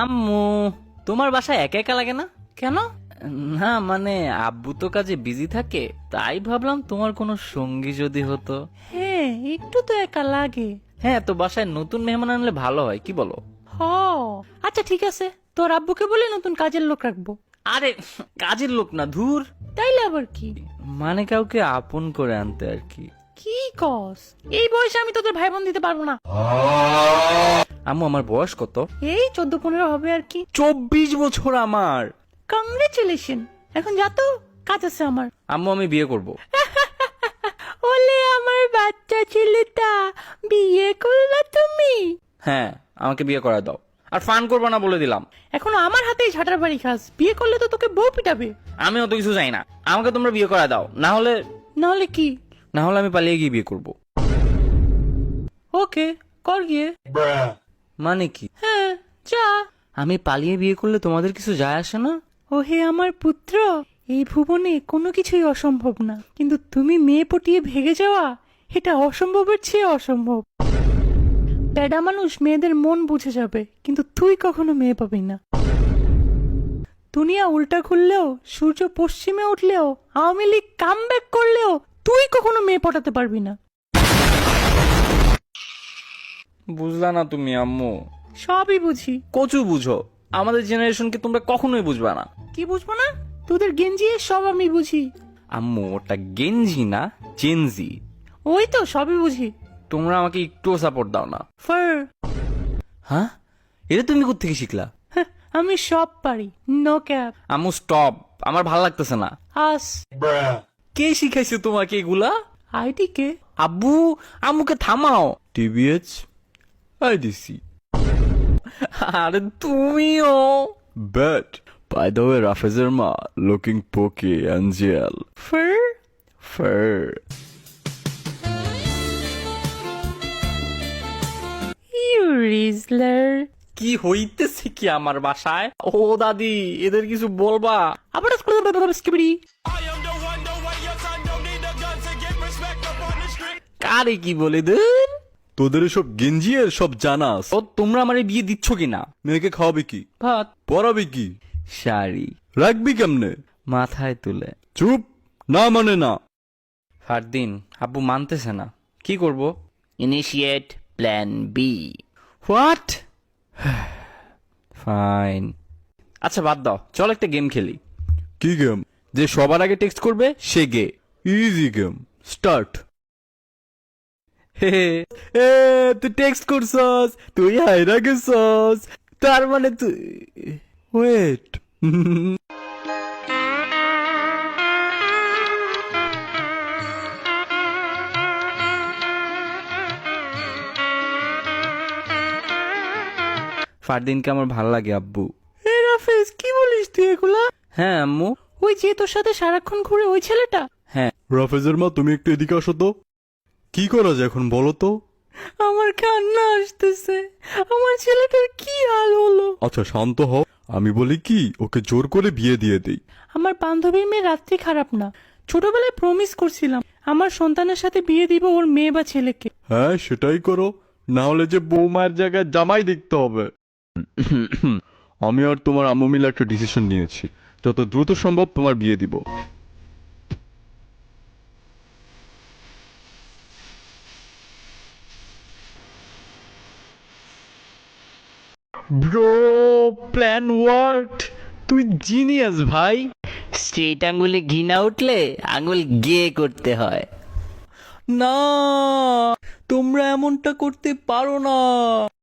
আম্মু, তোমার বাসায় একা একা লাগে না? কেন? না মানে আব্বু তো কাজে বিজি থাকে, তাই ভাবলাম তোমার কোনো সঙ্গী যদি হতো। হ্যাঁ, একটু তো একা লাগে। হ্যাঁ, তো বাসায় নতুন মেহমান আনলে ভালো হয়, কি বলো? হ, আচ্ছা ঠিক আছে, তোর আব্বুকে বলে নতুন কাজের লোক রাখবো। আরে কাজের লোক না, ধুর। তাইলে আবার কি? মানে কাউকে আপন করে আনতে আর কি। কি কস? এই বয়সে আমি তোদের ভাই বোন দিতে পারবো না। আম্মু, আমার বয়স কত? এই 14-15 হবে আর কি। 24 বছর আমার। কংগ্রেচুলেশন। এখন যা তো, কাজ আছে আমার। আম্মু, আমি বিয়ে করব। ওলে আমার বাচ্চা ছেলেটা, বিয়ে করলা তুমি? হ্যাঁ, আমাকে বিয়ে করা দাও। আর ফান করবো না বলে দিলাম। এখন আমার হাতেই ঝাঁটার বাড়ি খাস। বিয়ে করলে তো তোকে বউ পিটাবে। আমি অত কিছু চাই না, আমাকে তোমরা বিয়ে করা দাও, না হলে নাহলে কি? আমি পালিয়ে গিয়ে বিয়ে করব। ওকে, কর গিয়ে। মানে কি? হ্যাঁ, যা। আমি পালিয়ে বিয়ে করলে তোমাদের কিছু যায় আসে না? ওহে আমার পুত্র, এই ভুবনে কোনো কিছুই অসম্ভব না, কিন্তু তুমি মেয়ে পটিয়ে ভেগে যাওয়া, এটা অসম্ভবের চেয়ে অসম্ভব। প্যাডা মানুষ মেয়েদের মন বুঝে যাবে, কিন্তু তুই কখনো মেয়ে পাবি না। দুনিয়া উল্টা ঘুরলেও, সূর্য পশ্চিমে উঠলেও, আওয়ামী লীগ কামব্যাক করলেও, তুই কখনো মেয়ে পটাতে পারবি না। বুঝলা না তুমি আম্মু? সবই বুঝি। কচু বুঝো, আমাদের জেনারেশনকে তোমরা কখনোই বুঝবা না। কি বুঝবো না? তোদের গেঞ্জি সব আমি বুঝি। আম্মু, ওটা গেঞ্জি না, চেনজি। ওই তো সবই বুঝি। তোমরা আমাকে একটুও সাপোর্ট দাও না। ফার। হ্যাঁ, এটা তুমি কোত্থেকে শিখলা? আমি সব পারি, নো ক্যাপ। আম্মু স্টপ, আমার ভালো লাগতেছে না। আস। কে শিখাইছে তোমাকে এগুলা? ID K? আব্বু, আম্মুকে থামাও। টিবিএচ আইডিসি। আরে তুমিও। বাট বাই দ্য ওয়ে, রাফেজের মা লুকিং পোকে অ্যাঞ্জেল। ফার। ফার। ইউ রিজলার। কি হইতেছে কি আমার বাসায়? ও দাদি, এদের কিছু বলবা? আবার স্কিবিডি। কারে কি বলে দেন? তোদের সব গেঞ্জি আর সব জানাস। ও, তোমরা আমারে বিয়ে দিচ্ছ কিনা? মেয়েকে খাওয়াবি কি? ভাত, পরাবি কি? শাড়ি, রাখবি কেমনে? মাথায় তুলে। চুপ, না মানে না। ফারদিন, আব্বু মানতেছে না, কি করব? Initiate plan B. What? Fine. আচ্ছা বাদ দাও, চল একটা গেম খেলি। কি গেম? যে সবার আগে টেক্সট করবে সে গে। Easy game, start. হে এ, তুই টেক্সট করছস, তুই হাইরা গেছস, তার মানে তুই ওয়েট, ফারদিনকে আমার ভালো লাগে আব্বু। এ রাফেজ, কি বলিস তুই এগুলা? হ্যাঁ আম্মু। ওই যে তোর সাথে সারাক্ষণ ঘুরে ওই ছেলেটা? হ্যাঁ। রাফেজের মা তুমি একটু এদিকে আসো তো। কি করা যায় এখন বলো তো? আমার কান্না আসতেছে। আমার ছেলেটার কি হাল হলো? আচ্ছা শান্ত হও, আমি বলি কি ওকে জোর করে বিয়ে দিয়ে দেই। আমার বান্ধবীর মেয়ে রাত্রি খারাপ না। ছোটবেলায় প্রমিস করছিলাম আমার সন্তানের সাথে বিয়ে দিব ওর মেয়ে বা ছেলেকে। হ্যাঁ সেটাই করো, না হলে যে বৌমার জায়গায় জামাই দেখতে হবে। আমি আর তোমার আম্মু মিলে একটা ডিসিশন নিয়েছি, যত দ্রুত সম্ভব তোমার বিয়ে দিব। Bro, plan work. তুই জিনিয়াস ভাই। স্ট্রেট আঙ্গুলে ঘি না উঠলে আঙ্গুল গে করতে হয়। না, তোমরা এমনটা করতে পারো না।